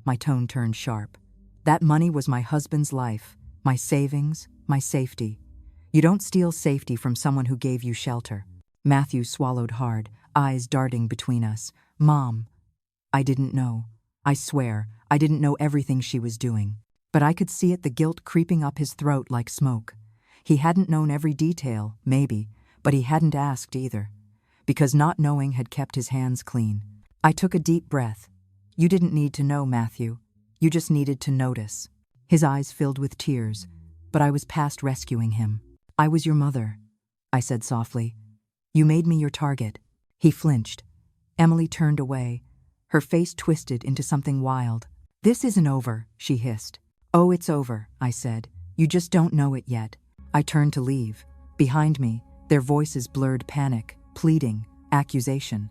My tone turned sharp. "That money was my husband's life, my savings, my safety. You don't steal safety from someone who gave you shelter." Matthew swallowed hard, eyes darting between us. "Mom." I didn't know. I swear, I didn't know everything she was doing. But I could see it, the guilt creeping up his throat like smoke. He hadn't known every detail, maybe, but he hadn't asked either. Because not knowing had kept his hands clean. I took a deep breath. "You didn't need to know, Matthew. You just needed to notice." His eyes filled with tears, but I was past rescuing him. "I was your mother," I said softly. "You made me your target." He flinched. Emily turned away, her face twisted into something wild. "This isn't over," she hissed. "Oh, it's over," I said. "You just don't know it yet." I turned to leave. Behind me, their voices blurred panic, pleading, accusation.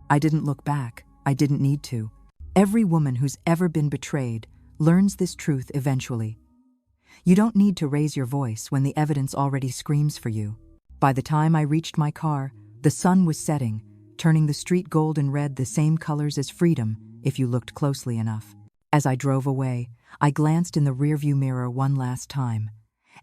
I didn't look back. I didn't need to. Every woman who's ever been betrayed learns this truth eventually. You don't need to raise your voice when the evidence already screams for you. By the time I reached my car, the sun was setting, turning the street gold and red, the same colors as freedom if you looked closely enough. As I drove away, I glanced in the rearview mirror one last time.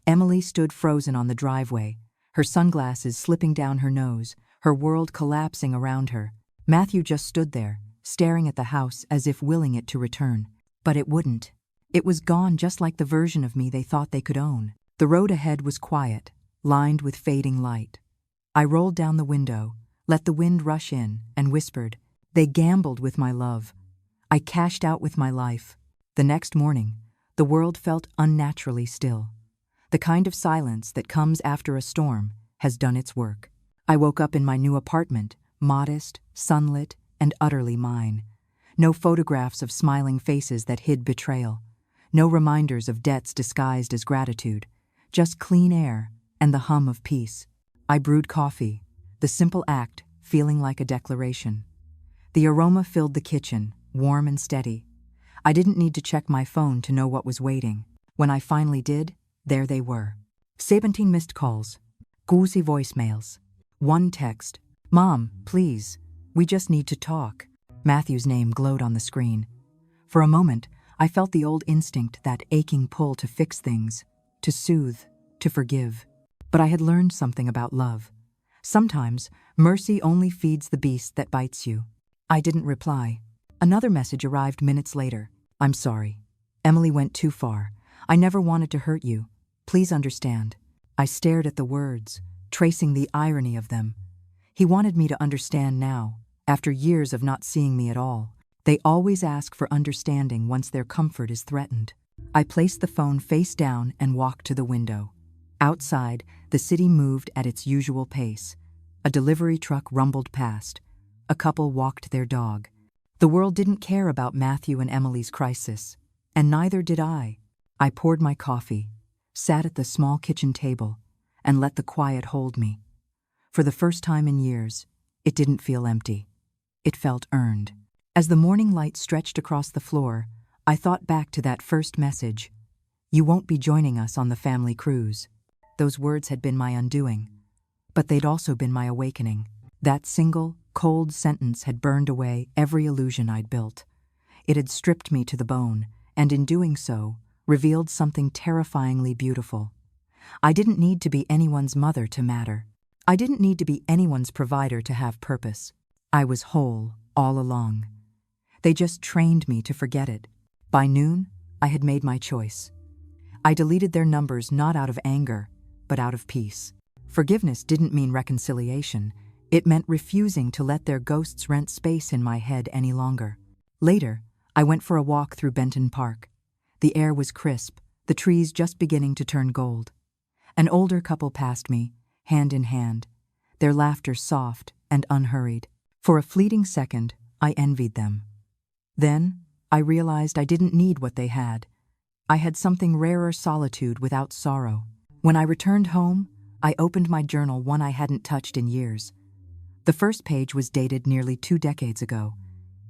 Emily stood frozen on the driveway, her sunglasses slipping down her nose, her world collapsing around her. Matthew just stood there, staring at the house as if willing it to return. But it wouldn't. It was gone, just like the version of me they thought they could own. The road ahead was quiet, lined with fading light. I rolled down the window, let the wind rush in, and whispered, "They gambled with my love. I cashed out with my life." The next morning, the world felt unnaturally still. The kind of silence that comes after a storm has done its work. I woke up in my new apartment, modest, sunlit, and utterly mine. No photographs of smiling faces that hid betrayal. No reminders of debts disguised as gratitude. Just clean air and the hum of peace. I brewed coffee, the simple act feeling like a declaration. The aroma filled the kitchen, warm and steady. I didn't need to check my phone to know what was waiting. When I finally did, there they were. 17 missed calls. Goosey voicemails. One text. "Mom, please. We just need to talk." Matthew's name glowed on the screen. For a moment, I felt the old instinct, that aching pull to fix things, to soothe, to forgive. But I had learned something about love. Sometimes, mercy only feeds the beast that bites you. I didn't reply. Another message arrived minutes later. "I'm sorry. Emily went too far. I never wanted to hurt you. Please understand." I stared at the words, tracing the irony of them. He wanted me to understand now, after years of not seeing me at all. They always ask for understanding once their comfort is threatened. I placed the phone face down and walked to the window. Outside, the city moved at its usual pace. A delivery truck rumbled past. A couple walked their dog. The world didn't care about Matthew and Emily's crisis, and neither did I. I poured my coffee, sat at the small kitchen table, and let the quiet hold me. For the first time in years, it didn't feel empty. It felt earned. As the morning light stretched across the floor, I thought back to that first message. "You won't be joining us on the family cruise." Those words had been my undoing, but they'd also been my awakening. That single, cold sentence had burned away every illusion I'd built. It had stripped me to the bone, and in doing so, revealed something terrifyingly beautiful. I didn't need to be anyone's mother to matter. I didn't need to be anyone's provider to have purpose. I was whole all along. They just trained me to forget it. By noon, I had made my choice. I deleted their numbers not out of anger, but out of peace. Forgiveness didn't mean reconciliation. It meant refusing to let their ghosts rent space in my head any longer. Later, I went for a walk through Benton Park. The air was crisp, the trees just beginning to turn gold. An older couple passed me, hand in hand, their laughter soft and unhurried. For a fleeting second, I envied them. Then, I realized I didn't need what they had. I had something rarer: solitude without sorrow. When I returned home, I opened my journal, one I hadn't touched in years. The first page was dated nearly 2 decades ago.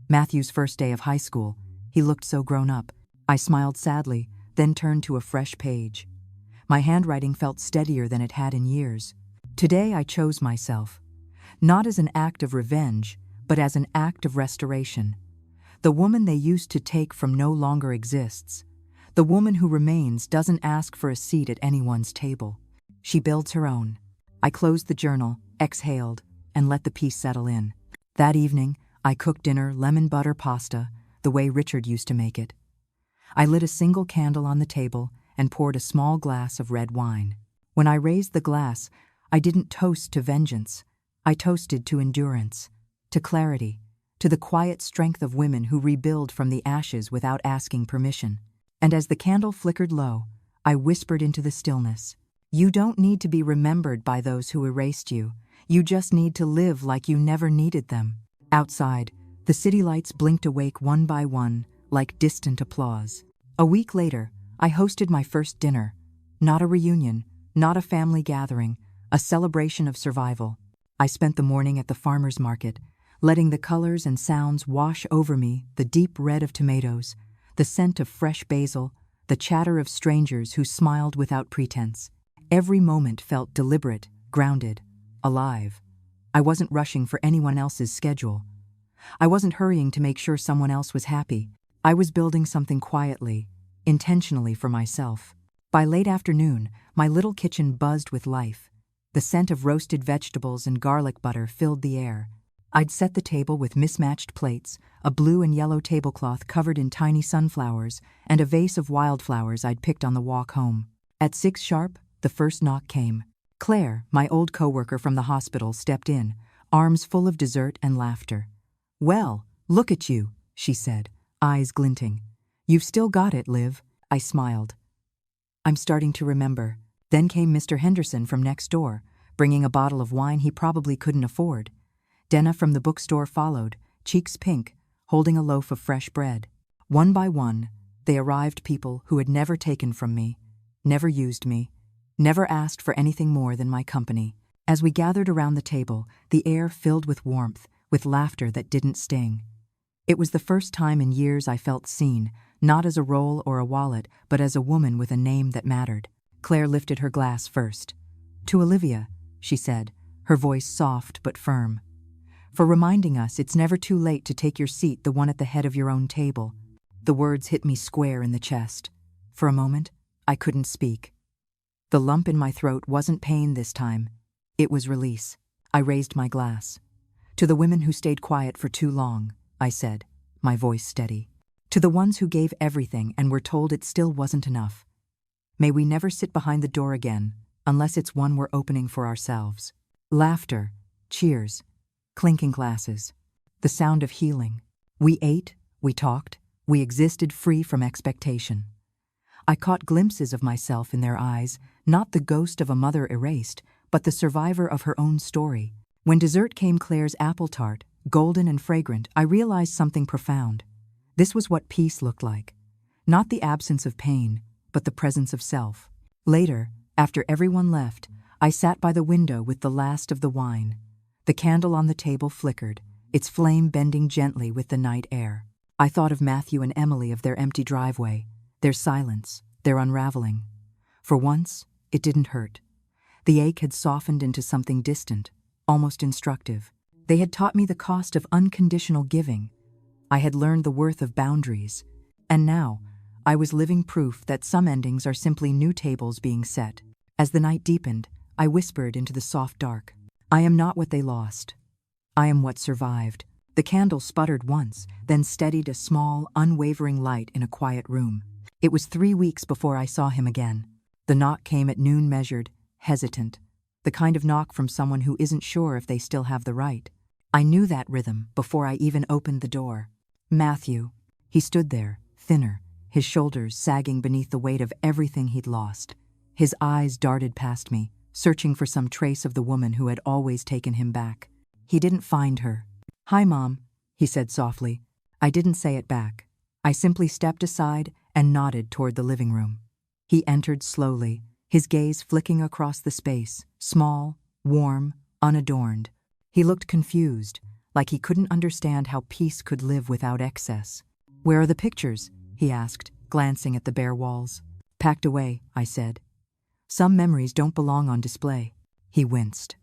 Matthew's first day of high school. He looked so grown up. I smiled sadly, then turned to a fresh page. My handwriting felt steadier than it had in years. Today I chose myself, not as an act of revenge, but as an act of restoration. The woman they used to take from no longer exists. The woman who remains doesn't ask for a seat at anyone's table. She builds her own. I closed the journal, exhaled, and let the peace settle in. That evening, I cooked dinner, lemon butter pasta, the way Richard used to make it. I lit a single candle on the table and poured a small glass of red wine. When I raised the glass, I didn't toast to vengeance. I toasted to endurance, to clarity, to the quiet strength of women who rebuild from the ashes without asking permission. And as the candle flickered low, I whispered into the stillness, "You don't need to be remembered by those who erased you. You just need to live like you never needed them." Outside, the city lights blinked awake one by one, like distant applause. A week later, I hosted my first dinner. Not a reunion, not a family gathering, a celebration of survival. I spent the morning at the farmer's market, letting the colors and sounds wash over me, the deep red of tomatoes, the scent of fresh basil, the chatter of strangers who smiled without pretense. Every moment felt deliberate, grounded, alive. I wasn't rushing for anyone else's schedule. I wasn't hurrying to make sure someone else was happy. I was building something quietly, intentionally for myself. By late afternoon, my little kitchen buzzed with life. The scent of roasted vegetables and garlic butter filled the air. I'd set the table with mismatched plates, a blue and yellow tablecloth covered in tiny sunflowers, and a vase of wildflowers I'd picked on the walk home. At 6 sharp, the first knock came. Claire, my old coworker from the hospital, stepped in, arms full of dessert and laughter. "Well, look at you," she said, eyes glinting. "You've still got it, Liv." I smiled. "I'm starting to remember." Then came Mr. Henderson from next door, bringing a bottle of wine he probably couldn't afford. Denna from the bookstore followed, cheeks pink, holding a loaf of fresh bread. One by one, they arrived, people who had never taken from me, never used me, never asked for anything more than my company. As we gathered around the table, the air filled with warmth, with laughter that didn't sting. It was the first time in years I felt seen, not as a role or a wallet, but as a woman with a name that mattered. Claire lifted her glass first. "To Olivia," she said, her voice soft but firm. "For reminding us it's never too late to take your seat, the one at the head of your own table." The words hit me square in the chest. For a moment, I couldn't speak. The lump in my throat wasn't pain this time. It was release. I raised my glass. "To the women who stayed quiet for too long," I said, my voice steady. "To the ones who gave everything and were told it still wasn't enough. May we never sit behind the door again, unless it's one we're opening for ourselves." Laughter, cheers, clinking glasses, the sound of healing. We ate, we talked, we existed free from expectation. I caught glimpses of myself in their eyes, not the ghost of a mother erased, but the survivor of her own story. When dessert came, Claire's apple tart, golden and fragrant, I realized something profound. This was what peace looked like. Not the absence of pain, but the presence of self. Later, after everyone left, I sat by the window with the last of the wine. The candle on the table flickered, its flame bending gently with the night air. I thought of Matthew and Emily, of their empty driveway, their silence, their unraveling. For once, it didn't hurt. The ache had softened into something distant, almost instructive. They had taught me the cost of unconditional giving. I had learned the worth of boundaries. And now, I was living proof that some endings are simply new tables being set. As the night deepened, I whispered into the soft dark, "I am not what they lost. I am what survived." The candle sputtered once, then steadied, a small, unwavering light in a quiet room. It was 3 weeks before I saw him again. The knock came at noon, measured, hesitant, the kind of knock from someone who isn't sure if they still have the right. I knew that rhythm before I even opened the door. Matthew. He stood there, thinner, his shoulders sagging beneath the weight of everything he'd lost. His eyes darted past me, searching for some trace of the woman who had always taken him back. He didn't find her. "Hi, Mom," he said softly. I didn't say it back. I simply stepped aside and nodded toward the living room. He entered slowly, his gaze flicking across the space, small, warm, unadorned. He looked confused, like he couldn't understand how peace could live without excess. "Where are the pictures?" he asked, glancing at the bare walls. "Packed away," I said. "Some memories don't belong on display." He winced.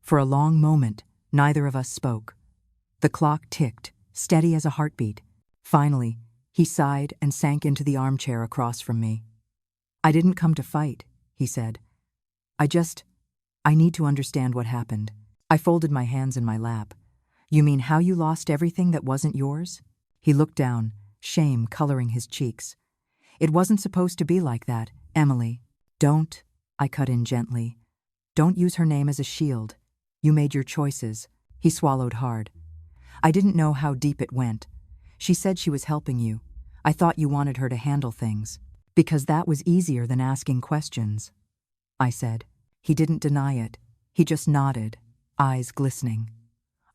For a long moment, neither of us spoke. The clock ticked, steady as a heartbeat. Finally, he sighed and sank into the armchair across from me. "I didn't come to fight," he said. I need to understand what happened." I folded my hands in my lap. "You mean how you lost everything that wasn't yours?" He looked down, shame coloring his cheeks. "It wasn't supposed to be like that, Emily." "Don't," I cut in gently. "Don't use her name as a shield. You made your choices." He swallowed hard. "I didn't know how deep it went. She said she was helping you. I thought you wanted her to handle things. Because that was easier than asking questions," I said. He didn't deny it. He just nodded, eyes glistening.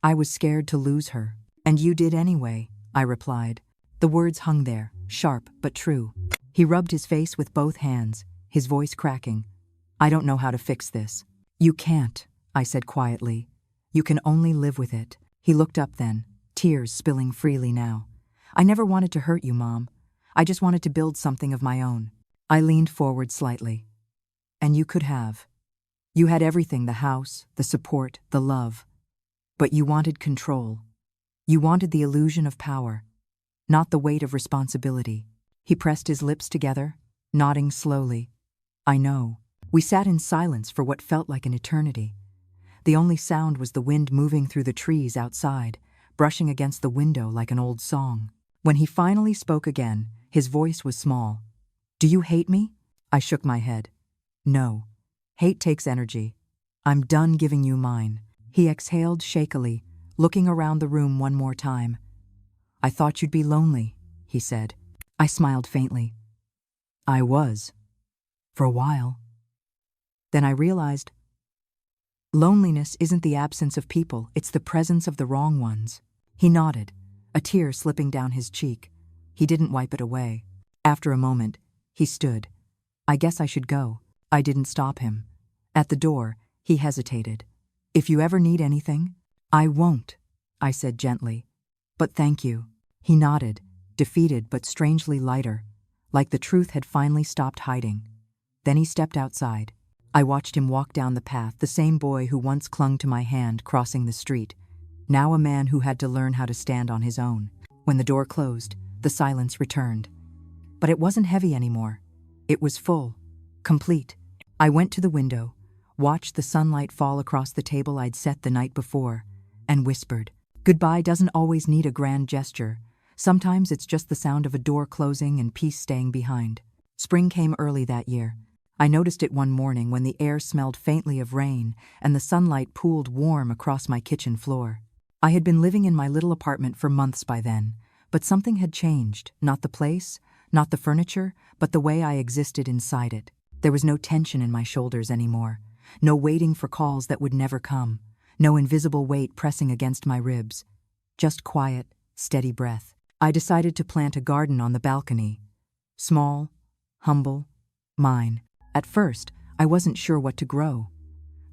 "I was scared to lose her. And you did anyway," I replied. The words hung there, sharp but true. He rubbed his face with both hands, his voice cracking. "I don't know how to fix this." "You can't," I said quietly. "You can only live with it." He looked up then, tears spilling freely now. "I never wanted to hurt you, Mom. I just wanted to build something of my own." I leaned forward slightly. "And you could have. You had everything, the house, the support, the love. But you wanted control. You wanted the illusion of power, not the weight of responsibility." He pressed his lips together, nodding slowly. "I know." We sat in silence for what felt like an eternity. The only sound was the wind moving through the trees outside, brushing against the window like an old song. When he finally spoke again, his voice was small. "Do you hate me?" I shook my head. "No. Hate takes energy. I'm done giving you mine." He exhaled shakily, looking around the room one more time. "I thought you'd be lonely," he said. I smiled faintly. "I was. For a while." Then I realized, loneliness isn't the absence of people, it's the presence of the wrong ones. He nodded, a tear slipping down his cheek. He didn't wipe it away. After a moment, he stood. "I guess I should go." I didn't stop him. At the door, he hesitated. "If you ever need anything." "I won't," I said gently. "But thank you." He nodded, defeated but strangely lighter, like the truth had finally stopped hiding. Then he stepped outside. I watched him walk down the path, the same boy who once clung to my hand crossing the street, now a man who had to learn how to stand on his own. When the door closed, the silence returned. But it wasn't heavy anymore. It was full, complete. I went to the window, watched the sunlight fall across the table I'd set the night before, and whispered, "Goodbye doesn't always need a grand gesture. Sometimes it's just the sound of a door closing and peace staying behind." Spring came early that year. I noticed it one morning when the air smelled faintly of rain and the sunlight pooled warm across my kitchen floor. I had been living in my little apartment for months by then, but something had changed, not the place, not the furniture, but the way I existed inside it. There was no tension in my shoulders anymore, no waiting for calls that would never come, no invisible weight pressing against my ribs. Just quiet, steady breath. I decided to plant a garden on the balcony. Small, humble, mine. At first, I wasn't sure what to grow.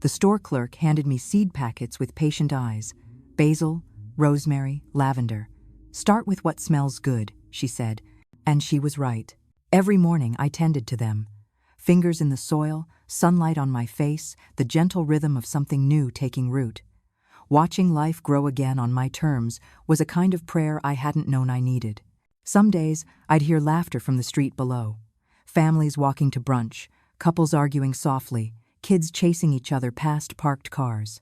The store clerk handed me seed packets with patient eyes. Basil, rosemary, lavender. "Start with what smells good," she said, and she was right. Every morning I tended to them. Fingers in the soil, sunlight on my face, the gentle rhythm of something new taking root. Watching life grow again on my terms was a kind of prayer I hadn't known I needed. Some days, I'd hear laughter from the street below. Families walking to brunch, couples arguing softly, kids chasing each other past parked cars.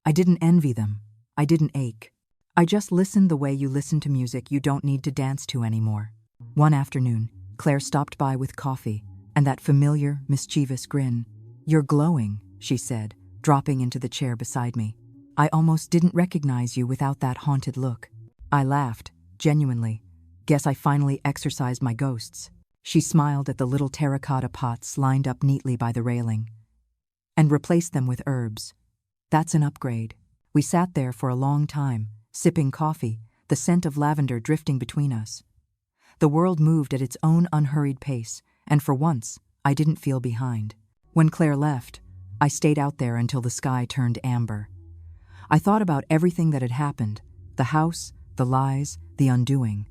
I didn't envy them. I didn't ache. I just listened the way you listen to music you don't need to dance to anymore. One afternoon, Claire stopped by with coffee, and that familiar, mischievous grin. "You're glowing," she said, dropping into the chair beside me. "I almost didn't recognize you without that haunted look." I laughed, genuinely. "Guess I finally exorcised my ghosts." She smiled at the little terracotta pots lined up neatly by the railing. "And replaced them with herbs. That's an upgrade." We sat there for a long time, sipping coffee, the scent of lavender drifting between us. The world moved at its own unhurried pace, and for once, I didn't feel behind. When Claire left, I stayed out there until the sky turned amber. I thought about everything that had happened, the house, the lies, the undoing.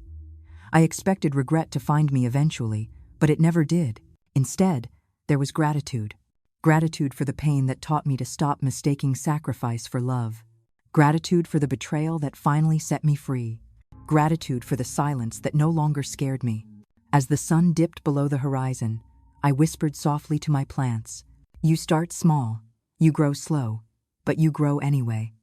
I expected regret to find me eventually, but it never did. Instead, there was gratitude. Gratitude for the pain that taught me to stop mistaking sacrifice for love. Gratitude for the betrayal that finally set me free. Gratitude for the silence that no longer scared me. As the sun dipped below the horizon, I whispered softly to my plants, "You start small, you grow slow, but you grow anyway."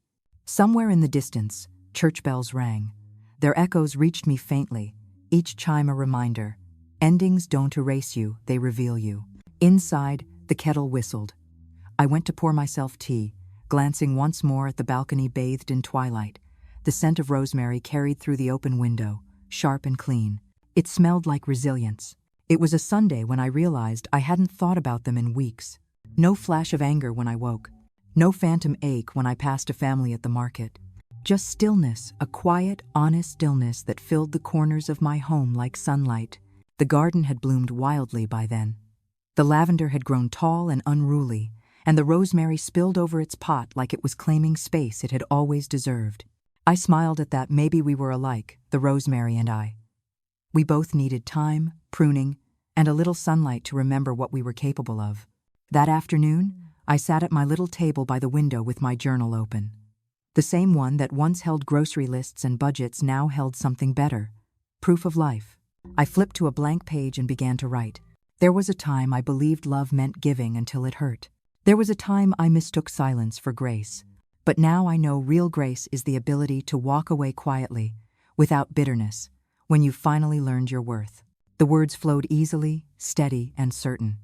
Somewhere in the distance, church bells rang. Their echoes reached me faintly, each chime a reminder. Endings don't erase you, they reveal you. Inside, the kettle whistled. I went to pour myself tea, glancing once more at the balcony bathed in twilight. The scent of rosemary carried through the open window, sharp and clean. It smelled like resilience. It was a Sunday when I realized I hadn't thought about them in weeks. No flash of anger when I woke. No phantom ache when I passed a family at the market. Just stillness, a quiet, honest stillness that filled the corners of my home like sunlight. The garden had bloomed wildly by then. The lavender had grown tall and unruly, and the rosemary spilled over its pot like it was claiming space it had always deserved. I smiled at that. Maybe we were alike, the rosemary and I. We both needed time, pruning, and a little sunlight to remember what we were capable of. That afternoon, I sat at my little table by the window with my journal open. The same one that once held grocery lists and budgets now held something better. Proof of life. I flipped to a blank page and began to write. There was a time I believed love meant giving until it hurt. There was a time I mistook silence for grace. But now I know real grace is the ability to walk away quietly, without bitterness, when you've finally learned your worth. The words flowed easily, steady, and certain.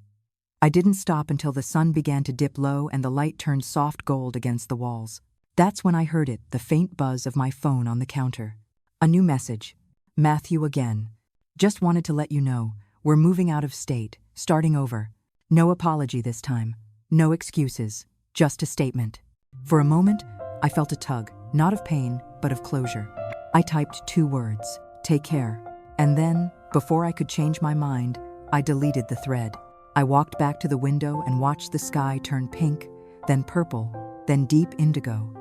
I didn't stop until the sun began to dip low and the light turned soft gold against the walls. That's when I heard it, the faint buzz of my phone on the counter. A new message. Matthew again. Just wanted to let you know, we're moving out of state, starting over. No apology this time. No excuses. Just a statement. For a moment, I felt a tug, not of pain, but of closure. I typed 2 words, take care. And then, before I could change my mind, I deleted the thread. I walked back to the window and watched the sky turn pink, then purple, then deep indigo.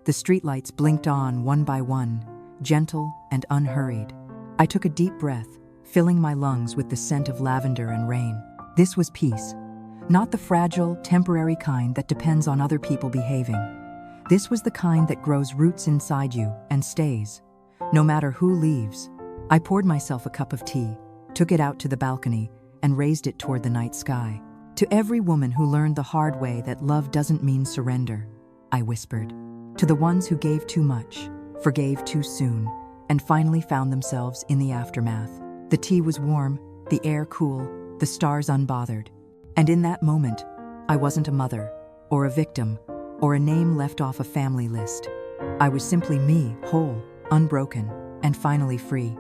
The streetlights blinked on one by one, gentle and unhurried. I took a deep breath, filling my lungs with the scent of lavender and rain. This was peace. Not the fragile, temporary kind that depends on other people behaving. This was the kind that grows roots inside you and stays, no matter who leaves. I poured myself a cup of tea, took it out to the balcony, and raised it toward the night sky. To every woman who learned the hard way that love doesn't mean surrender, I whispered. To the ones who gave too much, forgave too soon, and finally found themselves in the aftermath. The tea was warm, the air cool, the stars unbothered. And in that moment, I wasn't a mother, or a victim, or a name left off a family list. I was simply me, whole, unbroken, and finally free.